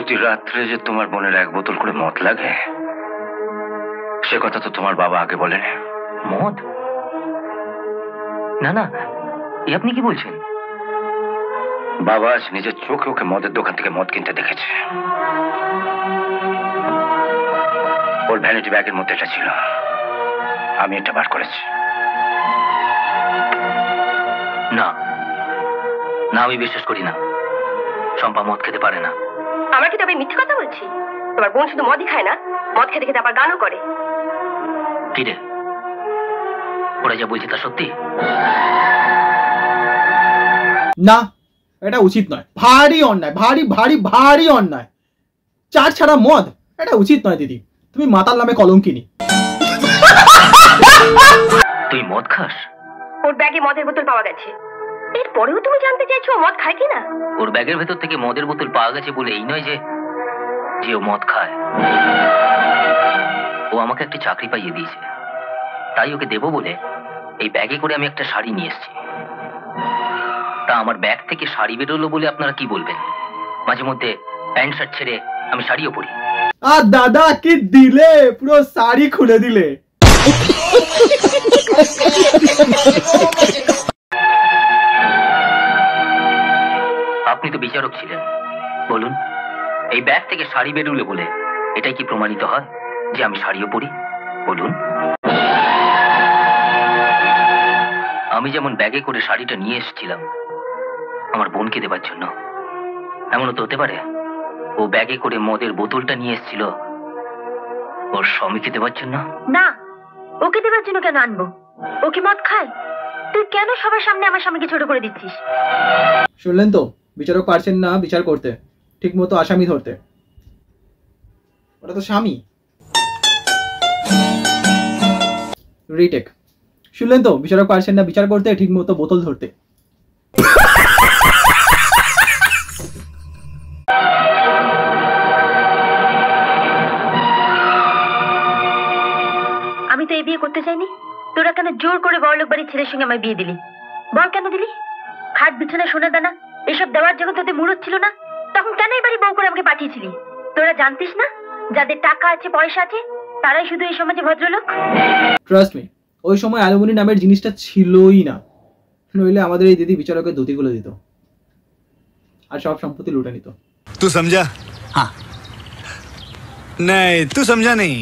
প্রতি রাত্রে যে তোমার বোনের 1 বোতল করে মদ লাগে সে কথা তো তোমার বাবা আগে বলেন। মদ? না না, আপনি কি বলছেন? বাবা আজ নিজের চোখে ওকে মদের দোকান থেকে মদ কিনতে দেখেছে। ওর ভ্যানিটি ব্যাগের মধ্যে এটা ছিল, আমি এটা বার করেছি। না না, আমি বিশ্বাস করি না। শম্পা মদ খেতে পারে না। আমার কি তবে মিথ্যে কথা বলছি? তোমার বোন শুধু মদই খায় না, মদ খেতে খেতে আবার গানও করে। কি রে, ওরা যা বলছে তা সত্যি? না, এটা উচিত নয়। ভারী অন্যায়, ভারী ভারী ভারী অন্যায়। চার ছাড়া মদ, এটা উচিত নয় দিদি। তুমি মাতাল নামে কলঙ্কিনী। তুই মদ খাস? ওর ব্যাগে মদের বোতল পাওয়া গেছে। এরপরেও তুমি জানতে চাইছো ও মদ খায় কিনা? ওর ব্যাগের ভেতর থেকে মদের বোতল পাওয়া গেছে বলে এই নয় যে ও মদ খায়। ও আমাকে একটা চাকরি পাইয়ে দিয়েছে, তাই ওকে দেবো বলে এই ব্যাগে করে আমি একটা শাড়ি নিয়ে এসেছি। তা আমার ব্যাগ থেকে শাড়ি বেরোলো বলে আপনারা কি বলবেন? মাঝে মধ্যে প্যান্ট শার্ট ছেড়ে আমি শাড়িও পরি। দাদা কি দিলে, পুরো শাড়ি খুলে দিলে। আপনি তো বিচারক ছিলেন, বলুন এই ব্যাগ থেকে শাড়ি বেরোলে বলে এটাই কি প্রমাণিত হয় যে আমি শাড়িও পরি? বলুন। আমি যেমন ব্যাগে করে শাড়িটা নিয়ে এসেছিলাম আমার বোনকে দেবার জন্য, এমনও তো হতে পারে ও ব্যাগে করে মদের বোতলটা নিয়ে এসেছিল ওর স্বামীকে দেবার জন্য। না, ওকে দেবার জন্য কেন আনবো? ওকে মদ খায়? তুই কেন সবার সামনে আমার স্বামীকে ছোট করে দিচ্ছিস? শুনলেন তো, বিচারক পারছেন না বিচার করতে, ঠিক মতো আসামি ধরতে। ওটা তো স্বামী। রিটেক। শুনলেন তো, বিচারক পারছেন না বিচার করতে, ঠিক মতো বোতল ধরতে। আমি তো এই বিয়ে করতে চাইনি। তোরা কেন জোর করে বড়লোক বাড়ির ছেলের সঙ্গে আমার বিয়ে দিলি? বল কেন দিলি? খাট বিছানা সোনা দানা এসব দেওয়ার জন্য তোদের মুরত ছিল না? তখন কেন এই বাড়ি বউ করে আমাকে পাঠিয়েছিলি? তোরা জানতিস না যাদের টাকা আছে পয়সা আছে তারাই শুধু এই সমাজে ভদ্রলোক? ট্রাস্ট মি, ওই সময় অ্যালুমিনি নামের জিনিসটা ছিলই না, নইলে আমাদের এই দিদি বিচারকের ধুতিগুলো দিত আর সব সম্পত্তি লুটে নিত। तू समझा? हाँ नहीं, तू समझा नहीं।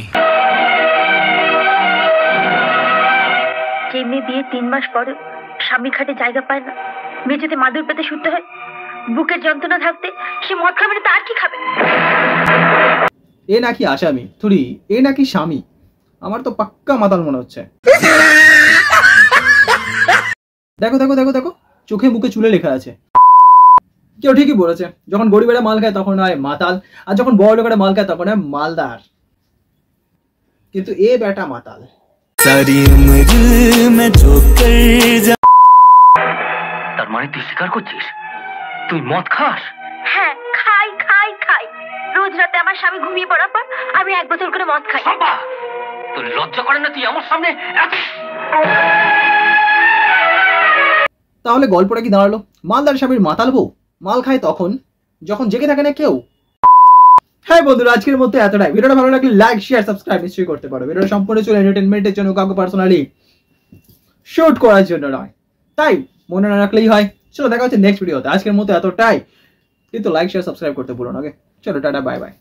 যে মেয়ে বিয়ে 3 মাস পরে স্বামীর খাটে জায়গা পায় না, মেয়ে যদি মাদুর পেতে শুতে হয়, বুকের যন্ত্রণা থাকতে সে মদ খাবে না, তার কি খাবে? এ নাকি আসামি থুরি, এ নাকি স্বামী। আমার তো পাক্কা মাতাল মনে হচ্ছে। দেখো দেখো দেখো দেখো, চোখে মুখে চুলে লেখা আছে। কেউ ঠিকই বলেছে, যখন গরিবেরা মাল খায় তখন হয় মাতাল, আর যখন বড় লোকেরা মাল খায় তখন হয় মালদার। কিন্তু এ বেটা মাতাল। তার মানে তুই স্বীকার করছিস তুই মদ খাস? হ্যাঁ, খাই খাই খাই। রোজ রাতে আমার স্বামী ঘুমিয়ে পড়ার পর আমি 1 বোতল করে মদ খাই। তোর লজ্জা করে না তুই আমার সামনে? তাহলে গল্পটা কি দাঁড়ালো? মালদার স্বামীর মাতাল বউ মাল খায় তখন যখন জেগে থাকে না কেউ। হ্যাঁ বন্ধুরা, আজকের মধ্যে এতটাই। ভিডিওটা ভালো লাগলে লাইক শেয়ার সাবস্ক্রাইব নিশ্চয়ই করতে পারো। ভিডিওটা সম্পূর্ণ ছিল এন্টারটেনমেন্টের জন্য, কাউকে পার্সোনালি শুট করার জন্য নয়, তাই মনে না রাখলেই হয়। চলো দেখা হচ্ছে নেক্সট ভিডিওতে। আজকের মতো এতটাই, কিন্তু লাইক শেয়ার সাবস্ক্রাইব করতে ভুলো না। ওকে, চলো টাটা, বাই বাই।